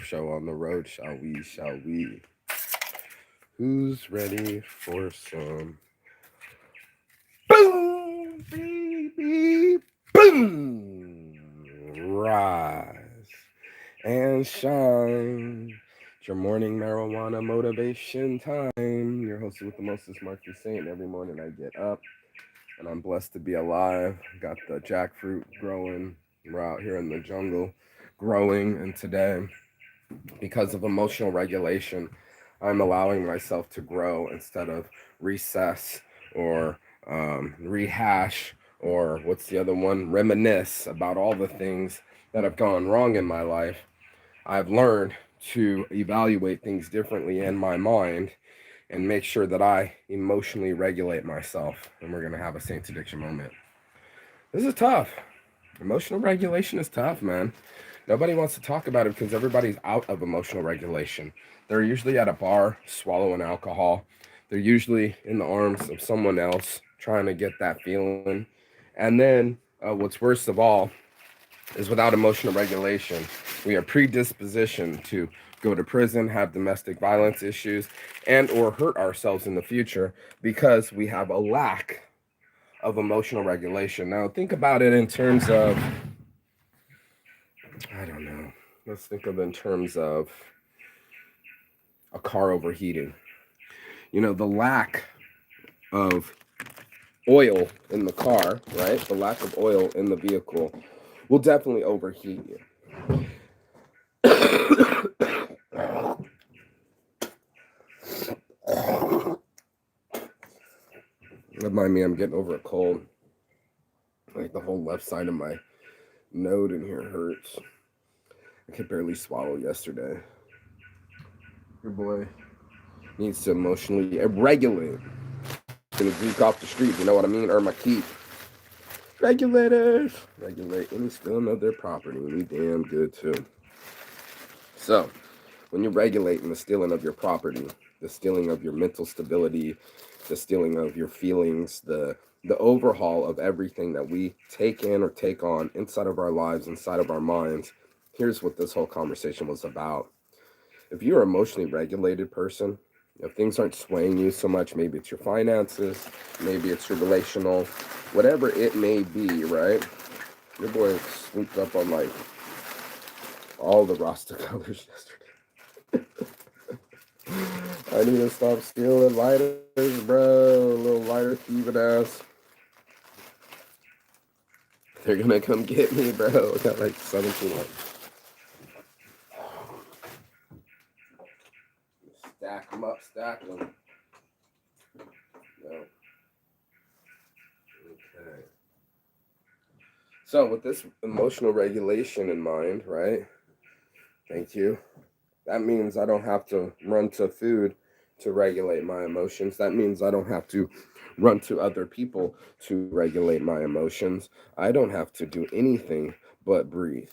show on the road, shall we? Shall we? Who's ready for some boom, baby, boom? Rise and shine. It's your morning marijuana motivation time. Your host with the mostest, Marky Saint. Every morning I get up and I'm blessed to be alive. Got the jackfruit growing. We're out here in the jungle growing, and today, because of emotional regulation, I'm allowing myself to grow instead of recess or rehash, or what's the other one? Reminisce about all the things that have gone wrong in my life. I've learned to evaluate things differently in my mind and make sure that I emotionally regulate myself. And we're going to have a Saints Addiction moment. This is tough. Emotional regulation is tough, man. Nobody wants to talk about it because everybody's out of emotional regulation. They're usually at a bar swallowing alcohol. They're usually in the arms of someone else trying to get that feeling. And then what's worst of all is without emotional regulation, we are predispositioned to go to prison, have domestic violence issues, and or hurt ourselves in the future because we have a lack of emotional regulation. Now, think about it in terms of, I don't know, let's think of it in terms of a car overheating. The lack of oil in the car, right? The lack of oil in the vehicle will definitely overheat you. Remind me, I'm getting over a cold. Like the whole left side of my node in here hurts. I could barely swallow yesterday. Your boy needs to emotionally regulate. Gonna drink off the street, you know what I mean? Earn my keep. Regulators regulate any stealing of their property. We damn good too. So, when you're regulating the stealing of your property, the stealing of your mental stability, the stealing of your feelings, the overhaul of everything that we take in or take on inside of our lives, inside of our minds, here's what this whole conversation was about. If you're an emotionally regulated person, if things aren't swaying you so much, maybe it's your finances, maybe it's your relational, whatever it may be, right? Your boy swooped up on like all the Rasta colors yesterday. I need to stop stealing lighters, bro. Little lighter thieving ass. They're gonna come get me, bro. I got like 17 lighters. Stack them up, stack them. No. Okay. So, with this emotional regulation in mind, right? Thank you. That means I don't have to run to food to regulate my emotions. That means I don't have to run to other people to regulate my emotions. I don't have to do anything but breathe.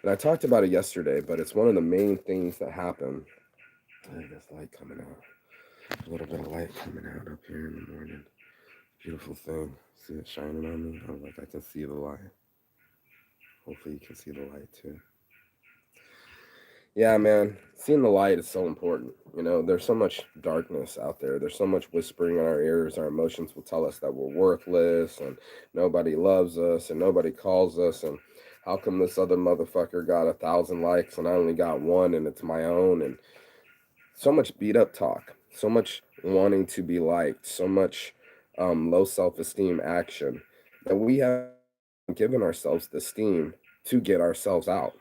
And I talked about it yesterday, but it's one of the main things that happen. I guess light coming out. A little bit of light coming out up here in the morning. Beautiful thing. See it shining on me? I'm like, I can see the light. Hopefully you can see the light too. Yeah, man, seeing the light is so important. There's so much darkness out there. There's so much whispering in our ears. Our emotions will tell us that we're worthless and nobody loves us and nobody calls us. And how come this other motherfucker got 1,000 likes and I only got one and it's my own? And so much beat up talk, so much wanting to be liked, so much low self esteem action that we haven't given ourselves the steam to get ourselves out.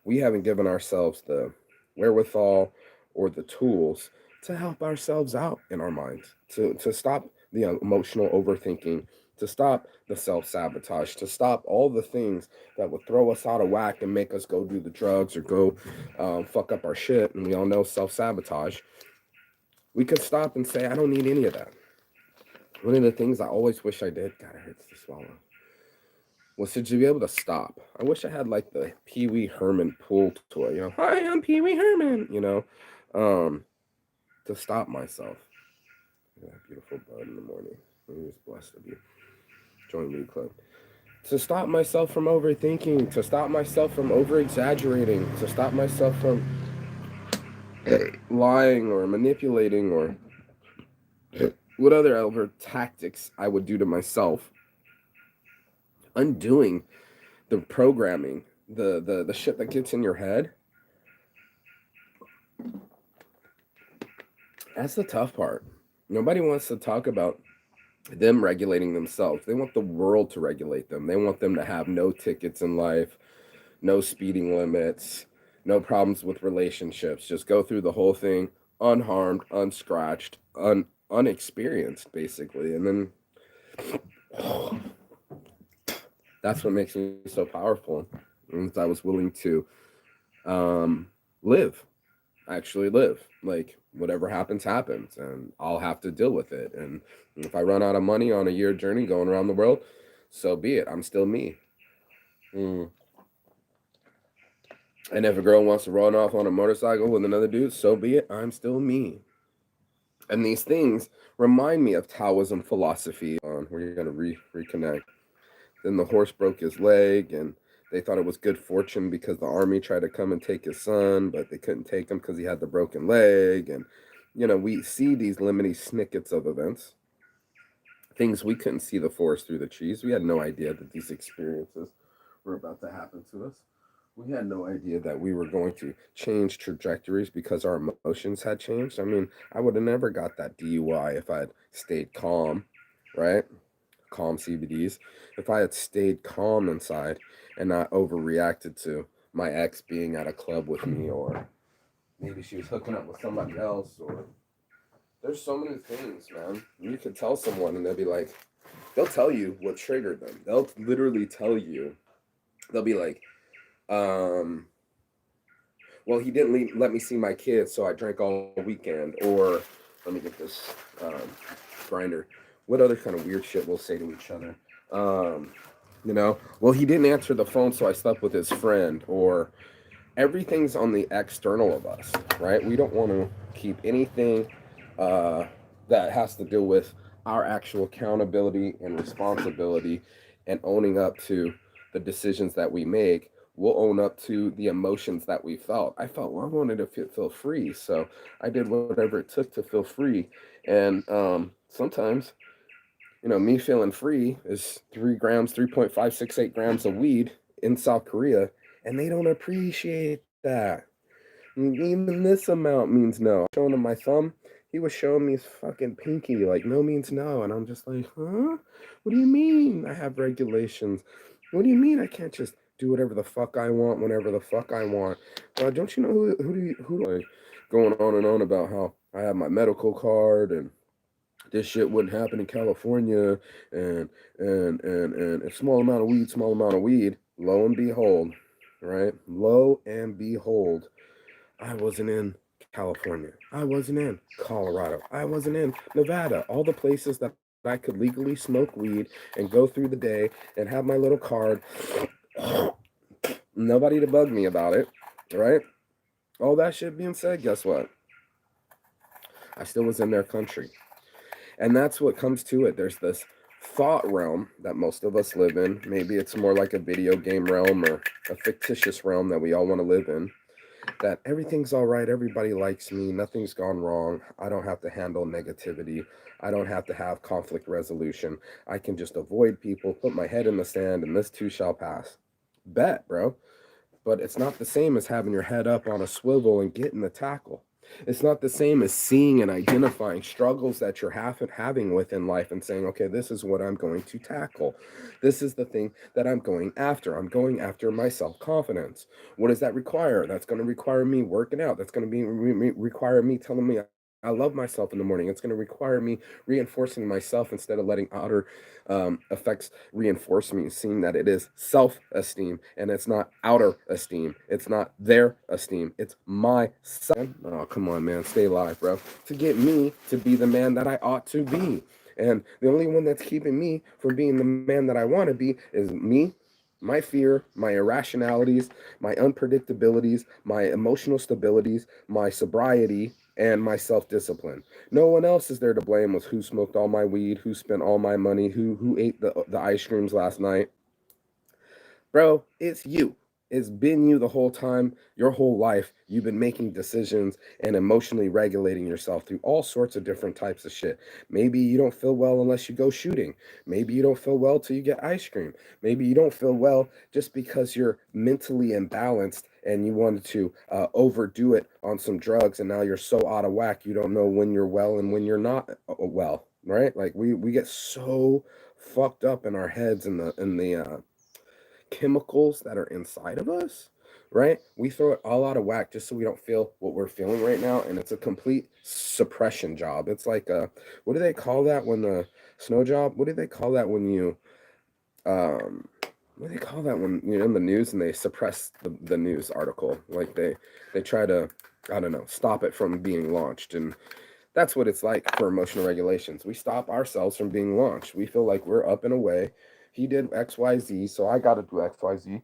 We haven't given ourselves the wherewithal or the tools to help ourselves out in our minds, to stop the emotional overthinking, to stop the self sabotage, to stop all the things that would throw us out of whack and make us go do the drugs or go fuck up our shit. And we all know self sabotage. We could stop and say, I don't need any of that. One of the things I always wish I did, God, it hurts to swallow, was to be able to stop. I wish I had like the Pee Wee Herman pool toy, Hi, I'm Pee Wee Herman, um, to stop myself. Yeah, beautiful bud in the morning. I'm just blessed to be joining the club. to stop myself from overthinking, to stop myself from over exaggerating, to stop myself from lying or manipulating or what other tactics I would do to myself, undoing the programming, the shit that gets in your head. That's the tough part. Nobody wants to talk about them regulating themselves. They want the world to regulate them. They want them to have no tickets in life, no speeding limits, no problems with relationships. Just go through the whole thing unharmed, unscratched, unexperienced, basically. And then that's what makes me so powerful. Is I was willing to live, actually live. Like whatever happens, happens, and I'll have to deal with it. And if I run out of money on a year journey going around the world, so be it. I'm still me. Mm. And if a girl wants to run off on a motorcycle with another dude, so be it. I'm still me. And these things remind me of Taoism philosophy. On we're gonna reconnect. Then the horse broke his leg, and they thought it was good fortune because the army tried to come and take his son, but they couldn't take him because he had the broken leg. And we see these limiting snippets of events, things we couldn't see the forest through the trees. We had no idea that these experiences were about to happen to us. We had no idea that we were going to change trajectories because our emotions had changed. I mean, I would have never got that DUI if I had stayed calm, right? Calm CBDs. If I had stayed calm inside and not overreacted to my ex being at a club with me, or maybe she was hooking up with somebody else, or there's so many things, man. You could tell someone and they'll be like, they'll tell you what triggered them. They'll literally tell you, they'll be like, um, well, he didn't let me see my kids, so I drank all weekend. Or let me get this grinder. What other kind of weird shit we'll say to each other? Well, he didn't answer the phone, so I slept with his friend. Or everything's on the external of us, right? We don't want to keep anything uh, that has to do with our actual accountability and responsibility and owning up to the decisions that we make. We'll own up to the emotions that we felt. I felt, well, I wanted to feel free, so I did whatever it took to feel free. And sometimes, me feeling free is 3 grams, 3.568 grams of weed in South Korea, and they don't appreciate that. Even this amount means no. Showing him my thumb, he was showing me his fucking pinky, like no means no, and I'm just like, huh? What do you mean I have regulations? What do you mean I can't just do whatever the fuck I want whenever the fuck I want? Don't you know who like going on and on about how I have my medical card and this shit wouldn't happen in California, and and a small amount of weed, small amount of weed. Lo and behold, right? Lo and behold, I wasn't in California. I wasn't in Colorado. I wasn't in Nevada. All the places that I could legally smoke weed and go through the day and have my little card. Nobody to bug me about it, right? All that shit being said, guess what? I still was in their country. And that's what comes to it. There's this thought realm that most of us live in. Maybe it's more like a video game realm or a fictitious realm that we all want to live in. That everything's all right, everybody likes me, nothing's gone wrong. I don't have to handle negativity. I don't have to have conflict resolution. I can just avoid people, put my head in the sand, and this too shall pass. Bet, bro. But it's not the same as having your head up on a swivel and getting the tackle. It's not the same as seeing and identifying struggles that you're having within life and saying, okay, this is what I'm going to tackle. This is the thing that I'm going after. I'm going after my self confidence. What does that require? That's going to require me working out. That's going to require me telling me I love myself in the morning. It's going to require me reinforcing myself instead of letting outer effects reinforce me, seeing that it is self esteem and it's not outer esteem. It's not their esteem. It's my self. Oh, come on, man. Stay alive, bro. To get me to be the man that I ought to be. And the only one that's keeping me from being the man that I want to be is me, my fear, my irrationalities, my unpredictabilities, my emotional stabilities, my sobriety, and my self-discipline. No one else is there to blame with who smoked all my weed, who spent all my money, who ate the ice creams last night. Bro, it's you. It's been you the whole time, your whole life. You've been making decisions and emotionally regulating yourself through all sorts of different types of shit. Maybe you don't feel well unless you go shooting. Maybe you don't feel well till you get ice cream. Maybe you don't feel well just because you're mentally imbalanced and you wanted to overdo it on some drugs, and now you're so out of whack you don't know when you're well and when you're not well, right? Like we get so fucked up in our heads in the chemicals that are inside of us, right? We throw it all out of whack just so we don't feel what we're feeling right now, and it's a complete suppression job. It's like what do they call that when the snow job? What do they call that when you um what do they call that when you're in the news and they suppress the news article? Like they try to, I don't know, stop it from being launched. And that's what it's like for emotional regulations. We stop ourselves from being launched. We feel like we're up and away. He did XYZ, so I got to do XYZ.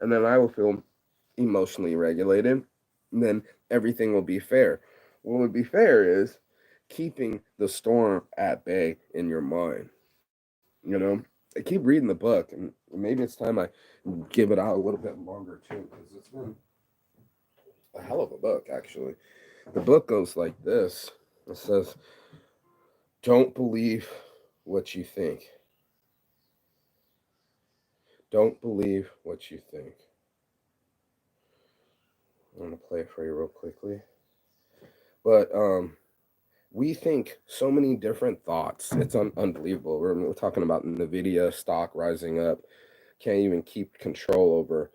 And then I will feel emotionally regulated. And then everything will be fair. What would be fair is keeping the storm at bay in your mind. You know, I keep reading the book, and maybe it's time I give it out a little bit longer too, because it's been a hell of a book, actually. The book goes like this. It says, "Don't believe what you think. Don't believe what you think." I'm gonna play it for you real quickly. But we think so many different thoughts. It's unbelievable. We're talking about Nvidia stock rising up. Can't even keep control over.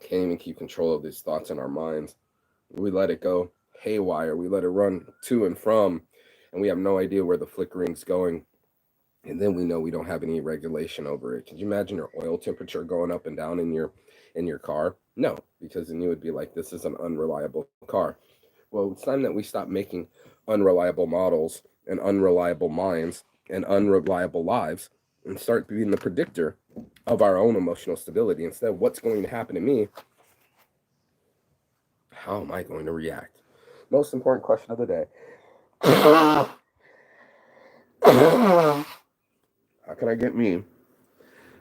Can't even keep control of these thoughts in our minds. We let it go haywire. We let it run to and from, and we have no idea where the flickering's going. And then we know we don't have any regulation over it. Could you imagine your oil temperature going up and down in your car? No, because then you would be like, this is an unreliable car. Well, it's time that we stop making unreliable models and unreliable minds and unreliable lives and start being the predictor of our own emotional stability. Instead of what's going to happen to me, how am I going to react? Most important question of the day. How can I get me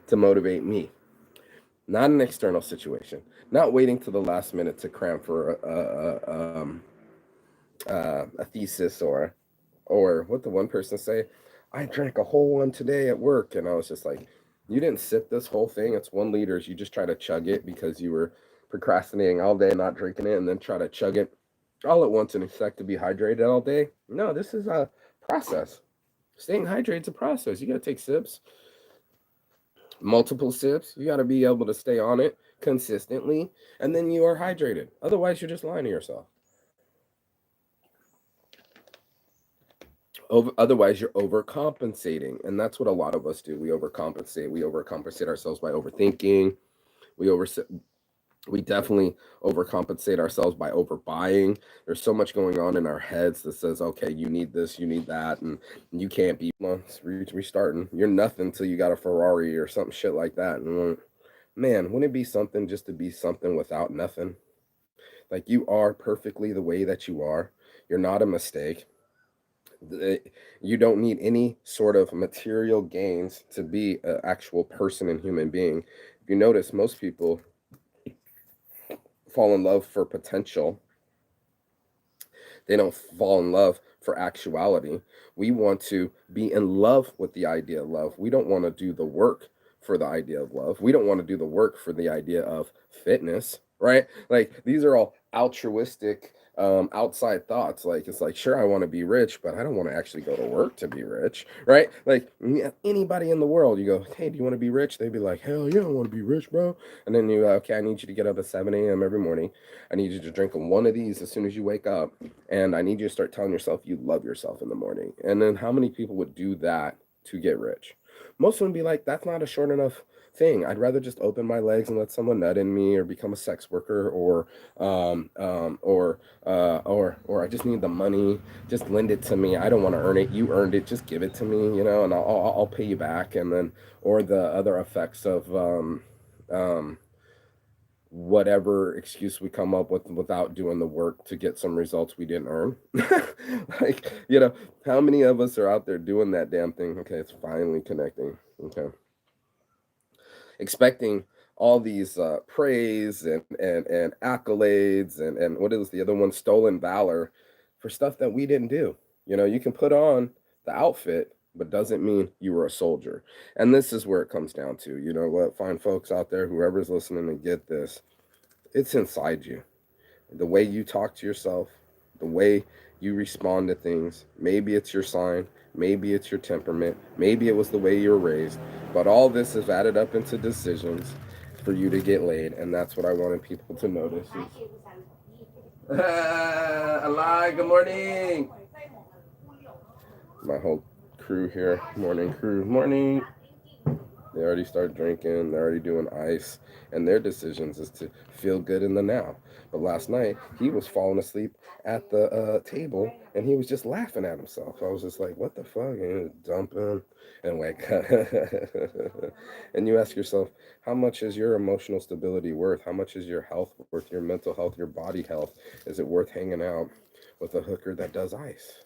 to motivate me? Not an external situation. Not waiting to the last minute to cram for a thesis, or what the one person say. I drank a whole one today at work, and I was just like, you didn't sip this whole thing. It's 1 liters. You just try to chug it because you were procrastinating all day, not drinking it, and then try to chug it all at once and expect to be hydrated all day. No, this is a process. Staying hydrated is a process. You got to take sips, multiple sips. You got to be able to stay on it consistently, and then you are hydrated. Otherwise, you're just lying to yourself. Otherwise, you're overcompensating, and that's what a lot of us do. We overcompensate. We overcompensate ourselves by overthinking. We over we definitely overcompensate ourselves by overbuying. There's so much going on in our heads that says, okay, you need this, you need that, and you can't be months restarting. You're nothing until you got a Ferrari or something shit like that. And man, wouldn't it be something just to be something without nothing? Like, you are perfectly the way that you are. You're not a mistake. You don't need any sort of material gains to be an actual person and human being. If you notice, most people fall in love for potential. They don't fall in love for actuality. We want to be in love with the idea of love. We don't want to do the work for the idea of love. We don't want to do the work for the idea of fitness, right? Like, these are all altruistic outside thoughts. Like, it's like, sure, I want to be rich, but I don't want to actually go to work to be rich, right? Like, anybody in the world, you go, hey, do you want to be rich? They'd be like, hell yeah, I want to be rich, bro. And then you, okay, I need you to get up at 7 a.m. every morning. I need you to drink one of these as soon as you wake up, and I need you to start telling yourself you love yourself in the morning. And then how many people would do that to get rich? Most of them be like, that's not a short enough thing. I'd rather just open my legs and let someone nut in me, or become a sex worker, or I just need the money. Just lend it to me. I don't want to earn it. You earned it. Just give it to me, and I'll pay you back. And then, or the other effects of whatever excuse we come up with without doing the work to get some results we didn't earn. Like, how many of us are out there doing that damn thing? Okay, it's finally connecting. Okay, expecting all these praise and accolades and what is the other one, stolen valor, for stuff that we didn't do. You can put on the outfit, but doesn't mean you were a soldier. And this is where it comes down to. You know what, fine folks out there, whoever's listening, to get this, it's inside you. The way you talk to yourself, the way you respond to things. Maybe it's your sign, maybe it's your temperament, maybe it was the way you were raised, but all this is added up into decisions for you to get laid, and that's what I wanted people to notice. Ali, good morning. My whole crew here, morning crew, morning. They already start drinking, they're already doing ice, and their decisions is to feel good in the now. But last night, he was falling asleep at the table, and he was just laughing at himself. I was just like, what the fuck? And he was dumping, and like, and you ask yourself, how much is your emotional stability worth? How much is your health worth, your mental health, your body health? Is it worth hanging out with a hooker that does ice?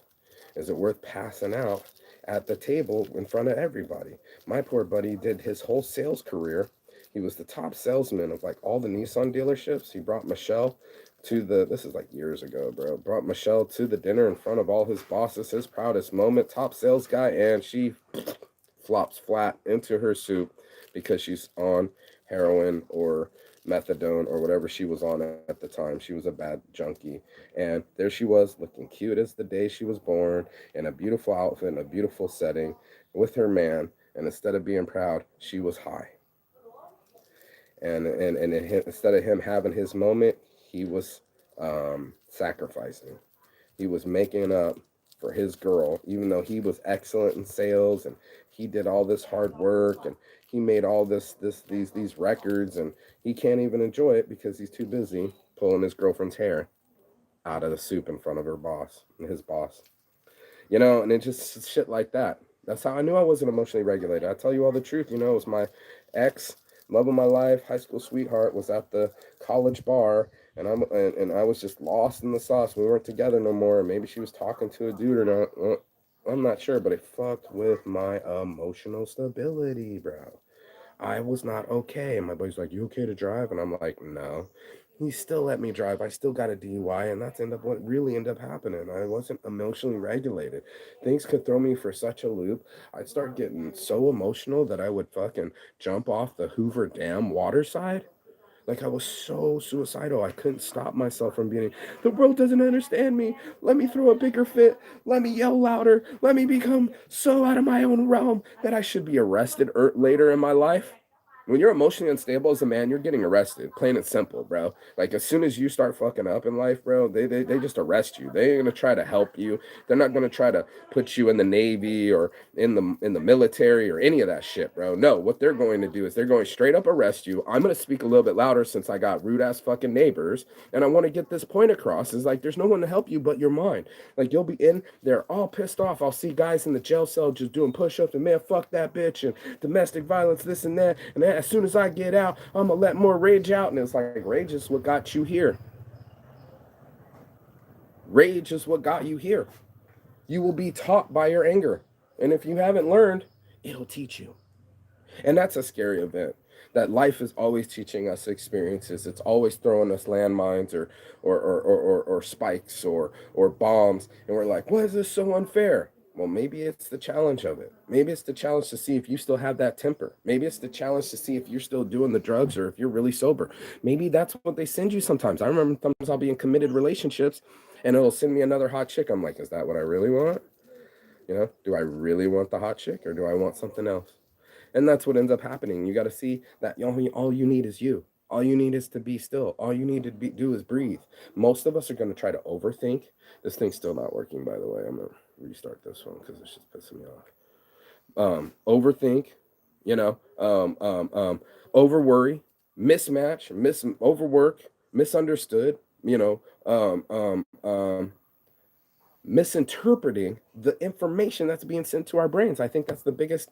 Is it worth passing out at the table in front of everybody? My poor buddy did his whole sales career. He was the top salesman of like all the Nissan dealerships. He brought Michelle to this is like years ago, bro. Brought Michelle to the dinner in front of all his bosses, his proudest moment, top sales guy, and she flops flat into her soup because she's on heroin or methadone or whatever she was on at the time. She was a bad junkie. And there she was, looking cute as the day she was born, in a beautiful outfit, in a beautiful setting, with her man. And instead of being proud, she was high. And instead of him having his moment, he was sacrificing. He was making up for his girl, even though he was excellent in sales and he did all this hard work and he made all these records, and he can't even enjoy it because he's too busy pulling his girlfriend's hair out of the soup in front of her boss and his boss. And it just shit like that. That's how I knew I wasn't emotionally regulated. I tell you all the truth. It was my ex, love of my life, high school sweetheart, was at the college bar, and I was just lost in the sauce. We weren't together no more. Maybe she was talking to a dude or not. Well, I'm not sure, but it fucked with my emotional stability, bro. I was not okay. And my buddy's like, "You okay to drive?" And I'm like, "No." He still let me drive. I still got a DUI, and that's what really ended up happening. I wasn't emotionally regulated. Things could throw me for such a loop. I'd start getting so emotional that I would fucking jump off the Hoover Dam water side. Like, I was so suicidal. I couldn't stop myself from being, the world doesn't understand me. Let me throw a bigger fit. Let me yell louder. Let me become so out of my own realm that I should be arrested later in my life. When you're emotionally unstable as a man, you're getting arrested. Plain and simple, bro. Like, as soon as you start fucking up in life, bro, they just arrest you. They ain't gonna try to help you. They're not gonna try to put you in the Navy or in the military or any of that shit, bro. No, what they're going to do is they're going straight up arrest you. I'm gonna speak a little bit louder since I got rude ass fucking neighbors, and I want to get this point across. Is like, there's no one to help you but your mind. Like, you'll be in there all pissed off. I'll see guys in the jail cell just doing push-ups and, man, fuck that bitch and domestic violence, this and that. And then as soon as I get out, I'm gonna let more rage out. And it's like, rage is what got you here. Rage is what got you here. You will be taught by your anger. And if you haven't learned, it'll teach you. And that's a scary event. That life is always teaching us experiences. It's always throwing us landmines or spikes or bombs. And we're like, why is this so unfair? Well, maybe it's the challenge of it. Maybe it's the challenge to see if you still have that temper. Maybe it's the challenge to see if you're still doing the drugs or if you're really sober. Maybe that's what they send you sometimes. I remember sometimes I'll be in committed relationships and it'll send me another hot chick. I'm like, is that what I really want? Do I really want the hot chick or do I want something else? And that's what ends up happening. You got to see that all you need is you. All you need is to be still. All you need to do is breathe. Most of us are going to try to overthink. This thing's still not working, by the way. I'm going to restart this one because it's just pissing me off. Overthink, you know, over worry, mismatch, overwork, misunderstood, you know, misinterpreting the information that's being sent to our brains. I think that's the biggest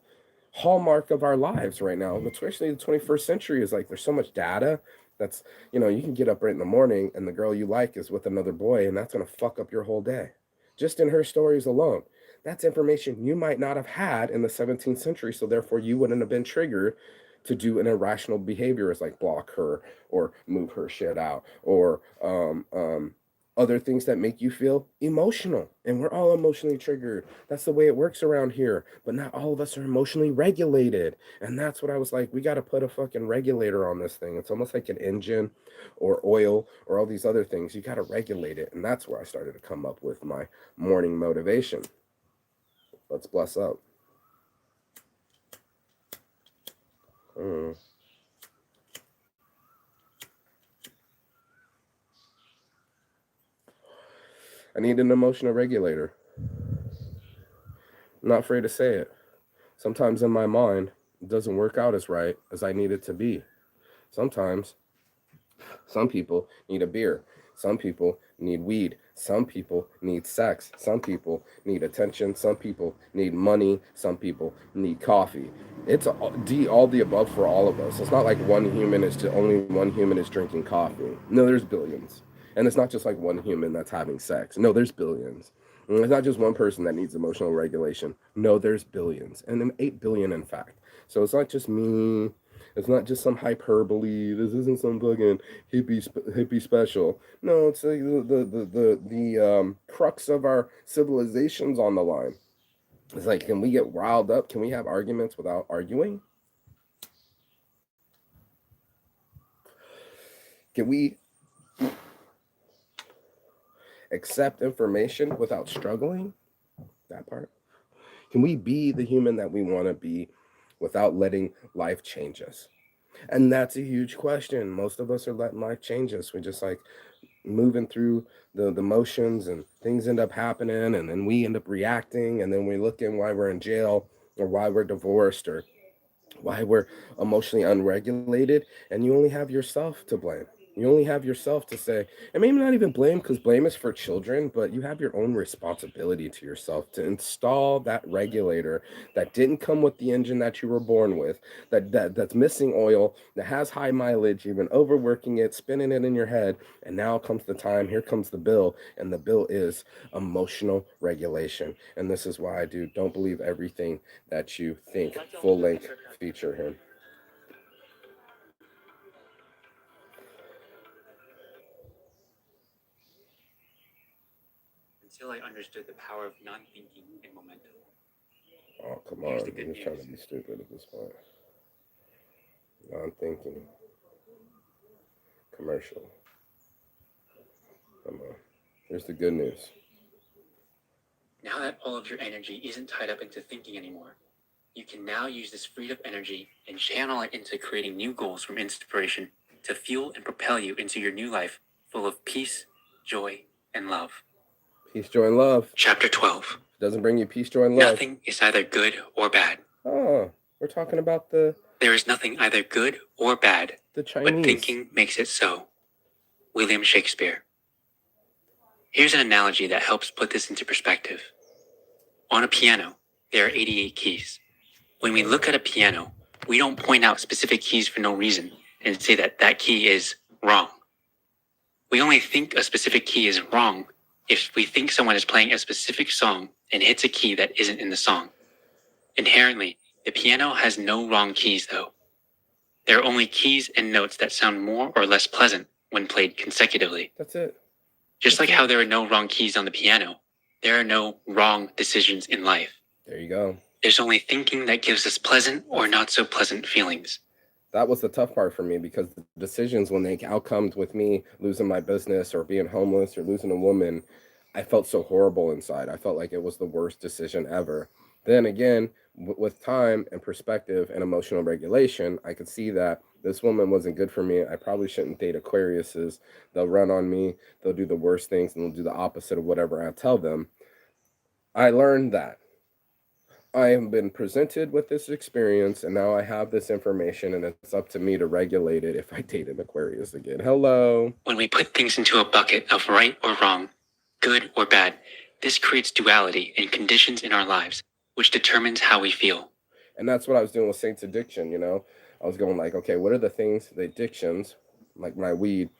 hallmark of our lives right now, especially the 21st century, is like there's so much data, That's, you can get up right in the morning and the girl you like is with another boy, and that's going to fuck up your whole day. Just in her stories alone. That's information you might not have had in the 17th century, so therefore you wouldn't have been triggered to do an irrational behavior as like block her or move her shit out or other things that make you feel emotional. And we're all emotionally triggered. That's the way it works around here. But not all of us are emotionally regulated. And that's what I was like, we got to put a fucking regulator on this thing. It's almost like an engine or oil or all these other things. You got to regulate it. And that's where I started to come up with my morning motivation. Let's bless up. I need an emotional regulator. I'm not afraid to say it. Sometimes in my mind, it doesn't work out as right as I need it to be. Sometimes, some people need a beer. Some people need weed. Some people need sex. Some people need attention. Some people need money. Some people need coffee. It's all the above for all of us. It's not like only one human is drinking coffee. No, there's billions. And it's not just like one human that's having sex. No, there's billions. And it's not just one person that needs emotional regulation. No, there's billions. And 8 billion, in fact. So it's not just me. It's not just some hyperbole. This isn't some fucking hippie special. No, it's like the crux of our civilization's on the line. It's like, can we get riled up? Can we have arguments without arguing? Can we accept information without struggling? That part. Can we be the human that we want to be without letting life change us? And that's a huge question. Most of us are letting life change us. We just like moving through the motions and things end up happening and then we end up reacting and then we look in why we're in jail or why we're divorced or why we're emotionally unregulated, and you only have yourself to blame. You only have yourself to say, and maybe not even blame because blame is for children, but you have your own responsibility to yourself to install that regulator that didn't come with the engine that you were born with, that's missing oil, that has high mileage, you've been overworking it, spinning it in your head, and now comes the time, here comes the bill, and the bill is emotional regulation. And this is why I don't believe everything that you think. Full length feature him. Until I understood the power of non-thinking and momentum. Oh, come on. You're just trying to be stupid at this point. Non-thinking. Commercial. Come on. Here's the good news. Now that all of your energy isn't tied up into thinking anymore, you can now use this freed up energy and channel it into creating new goals from inspiration to fuel and propel you into your new life full of peace, joy, and love. Peace, joy, and love. Chapter 12. Doesn't bring you peace, joy, and love. Nothing is either good or bad. Oh, we're talking about There is nothing either good or bad. The Chinese. But thinking makes it so. William Shakespeare. Here's an analogy that helps put this into perspective. On a piano, there are 88 keys. When we look at a piano, we don't point out specific keys for no reason and say that that key is wrong. We only think a specific key is wrong if we think someone is playing a specific song and hits a key that isn't in the song. Inherently, the piano has no wrong keys though. There are only keys and notes that sound more or less pleasant when played consecutively. That's it. Just like how there are no wrong keys on the piano, there are no wrong decisions in life. There you go. There's only thinking that gives us pleasant or not so pleasant feelings. That was the tough part for me because the decisions, when they outcomes with me losing my business or being homeless or losing a woman, I felt so horrible inside. I felt like it was the worst decision ever. Then again, with time and perspective and emotional regulation, I could see that this woman wasn't good for me. I probably shouldn't date Aquariuses. They'll run on me. They'll do the worst things and they'll do the opposite of whatever I tell them. I learned that. I have been presented with this experience and now I have this information and it's up to me to regulate it if I date an Aquarius again. Hello. When we put things into a bucket of right or wrong, good or bad, this creates duality and conditions in our lives, which determines how we feel. And that's what I was doing with Saint's addiction, I was going like, okay, what are the things, the addictions, like my weed,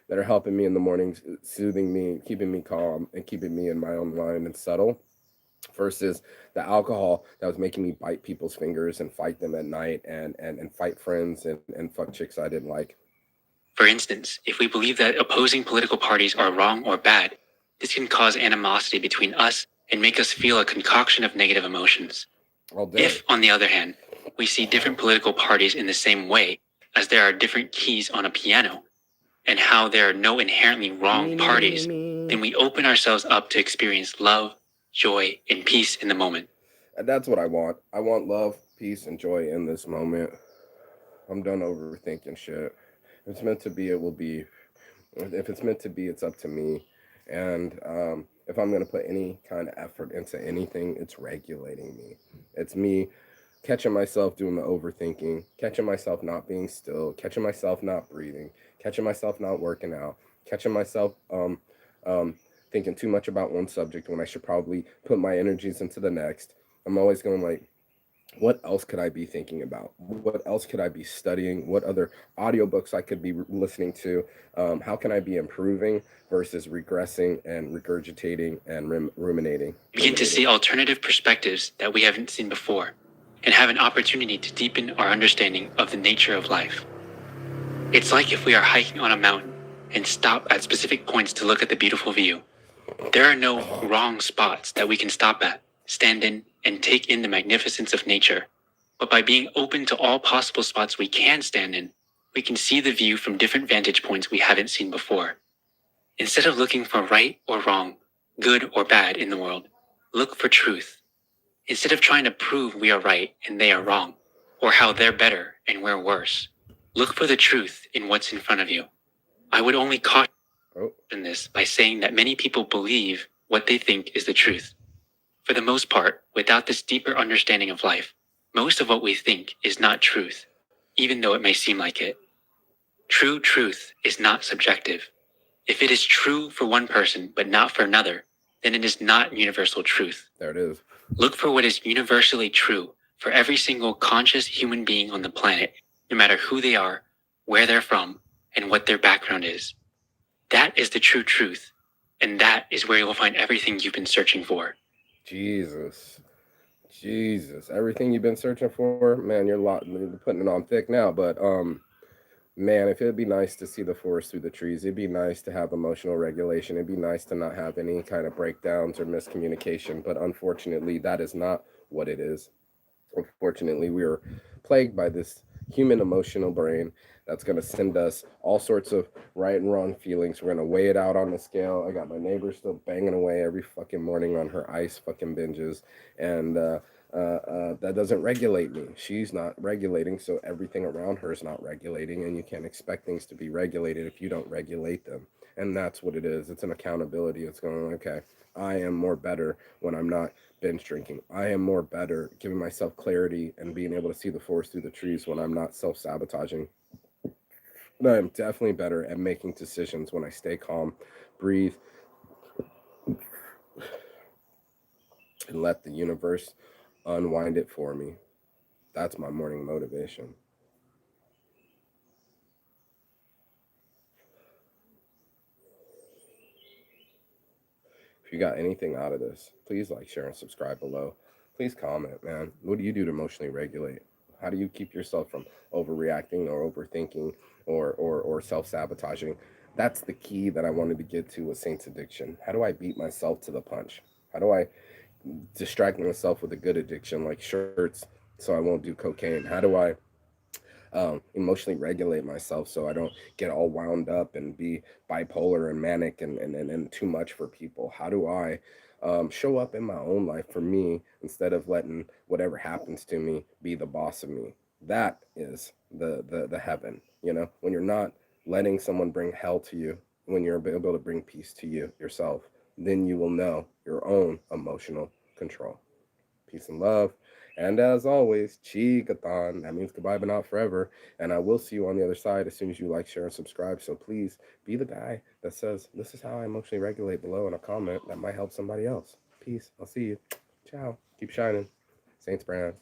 that are helping me in the mornings, soothing me, keeping me calm, and keeping me in my own line and subtle. Versus the alcohol that was making me bite people's fingers and fight them at night and fight friends and fuck chicks I didn't like. For instance, if we believe that opposing political parties are wrong or bad, this can cause animosity between us and make us feel a concoction of negative emotions. All day. If, on the other hand, we see different political parties in the same way, as there are different keys on a piano, and how there are no inherently wrong parties, then we open ourselves up to experience love, joy, and peace in the moment. And that's what I want. I want love, peace, and joy in this moment. I'm done overthinking shit. If it's meant to be, it will be. If it's meant to be, it's up to me. And if I'm going to put any kind of effort into anything, it's regulating me. It's me catching myself doing the overthinking, catching myself not being still, catching myself not breathing, catching myself not working out, catching myself um, thinking too much about one subject when I should probably put my energies into the next. I'm always going like, what else could I be thinking about? What else could I be studying? What other audiobooks I could be listening to? How can I be improving versus regressing and regurgitating and ruminating? Begin to see alternative perspectives that we haven't seen before, and have an opportunity to deepen our understanding of the nature of life. It's like if we are hiking on a mountain and stop at specific points to look at the beautiful view. There are no wrong spots that we can stop at, stand in, and take in the magnificence of nature. But by being open to all possible spots we can stand in, we can see the view from different vantage points we haven't seen before. Instead of looking for right or wrong, good or bad in the world, look for truth. Instead of trying to prove we are right and they are wrong, or how they're better and we're worse, look for the truth in what's in front of you. I would only caution this by saying that many people believe what they think is the truth. For the most part, without this deeper understanding of life, most of what we think is not truth, even though it may seem like it. True truth is not subjective. If it is true for one person but not for another, then it is not universal truth. There it is. Look for what is universally true for every single conscious human being on the planet, no matter who they are, where they're from, and what their background is. That is the true truth, and that is where you will find everything you've been searching for. Jesus. Jesus. Everything you've been searching for, man, you're putting it on thick now, but man, if it'd be nice to see the forest through the trees, it'd be nice to have emotional regulation. It'd be nice to not have any kind of breakdowns or miscommunication, but unfortunately, that is not what it is. Unfortunately, we are plagued by this human emotional brain that's going to send us all sorts of right and wrong feelings. We're going to weigh it out on the scale. I got my neighbor still banging away every fucking morning on her ice fucking binges, and that doesn't regulate me. She's not regulating, so everything around her is not regulating, and you can't expect things to be regulated if you don't regulate them. And that's what it is. It's an accountability. It's going, okay, I am more better when I'm not binge drinking. I am more better giving myself clarity and being able to see the forest through the trees when I'm not self sabotaging. But I'm definitely better at making decisions when I stay calm, breathe, and let the universe unwind it for me. That's my morning motivation. If you got anything out of this, please like, share, and subscribe below. Please comment, man. What do you do to emotionally regulate? How do you keep yourself from overreacting or overthinking or self sabotaging? That's the key that I wanted to get to with Saints Addiction. How do I beat myself to the punch? How do I distract myself with a good addiction like shirts so I won't do cocaine? How do I emotionally regulate myself so I don't get all wound up and be bipolar and manic and too much for people? How do I show up in my own life for me instead of letting whatever happens to me be the boss of me? That is the heaven, you know, when you're not letting someone bring hell to you, when you're able to bring peace to you yourself, then you will know your own emotional control. Peace and love. And as always, Chigathon. That means goodbye, but not forever. And I will see you on the other side as soon as you like, share, and subscribe. So please be the guy that says, this is how I emotionally regulate below in a comment that might help somebody else. Peace. I'll see you. Ciao. Keep shining. Saints brand.